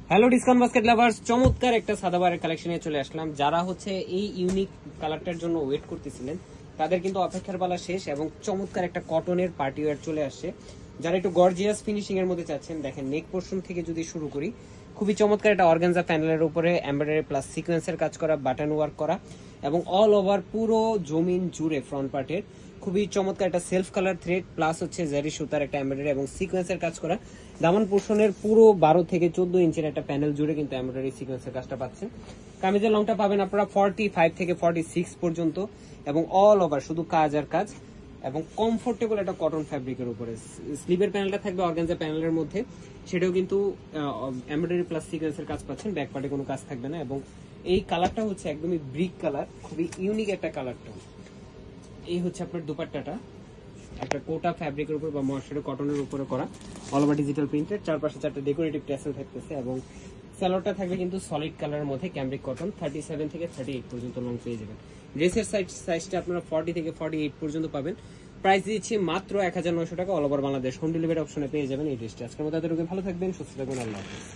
Hello discount basket lovers, চমৎকার একটা সাদাবারের collection নিয়ে চলে আসলাম। যারা হচ্ছে এই ইউনিক কালারটার জন্য ওয়েট করতেছিলেন তাদের কিন্তু অপেক্ষার বেলা শেষ এবং চমৎকার একটা কটনের পার্টি ওয়্যার চলে আসছে। যারা একটু গর্জিয়াস ফিনিশিং এর মধ্যে চাচ্ছেন, দেখেন নেক পোর্শন থেকে যদি শুরু করি, খুবই চমৎকার একটা অর্গানজা প্যানেলের উপরে এমব্রয়ডারি প্লাস সিকোয়েন্সের কাজ করা, বাটন ওয়ার্ক করা এবং অল ওভার পুরো জমিন জুড়ে ফ্রন্ট পার্টের খুবই চমৎকার একটা সেলফ কালার থ্রেড প্লাস হচ্ছে জারি সুতার একটা এমব্রয়ডারি এবং সিকোয়েন্সের কাজ করা। দামান পোর্শনের পুরো 12 থেকে 14 ইঞ্চের একটা প্যানেল জুড়ে কিন্তু এমব্রয়ডারি সিকোয়েন্সের কাজটা পাচ্ছেন। কামিজের লংটা পাবেন আপনারা 45 থেকে 46 পর্যন্ত এবং অল ওভার শুধু কাজ আর কাজ এবং কমফোর্টেবল একটা কটন ফ্যাব্রিকের উপরে। স্লিভের প্যানেলটা থাকবে অর্গানজা প্যানেলের মধ্যে, সেটাও কিন্তু এমব্রয়ডারি প্লাস সিকোয়েন্সের কাজ পাচ্ছেন। ব্যাক পার্টে কোনো কাজ থাকবে না এবং এই কালারটা হচ্ছে একদমই ব্রিক কালার, খুবই ইউনিক একটা কালারটা। এই হচ্ছে আপনার দুপাট্টাটা, একটা কোটা ফ্যাব্রিকের উপর বা ময়শ্চার কটনের উপরে করা, অল ওভার ডিজিটাল প্রিন্টেড, চারপাশে চারটা ডেকোরেটিভ ট্যাসেল থাকতেছে এবং স্যালোয়ারটা থাকবে কিন্তু সলিড কালারের মধ্যে ক্যামব্রিক কটন। 37 থেকে 38 পর্যন্ত লং পেয়ে যাবেন। ড্রেসের সাইজটা আপনারা 40 থেকে 48 পর্যন্ত পাবেন। প্রাইস দিচ্ছি মাত্র 1900 টাকা। All over Bangladesh home delivery অপশনে পেয়ে যাবেন এই ড্রেসটা। আজকের মতো এতটুকু, ভালো থাকবেন, সুস্থ থাকবেন, আল্লাহ হাফেজ।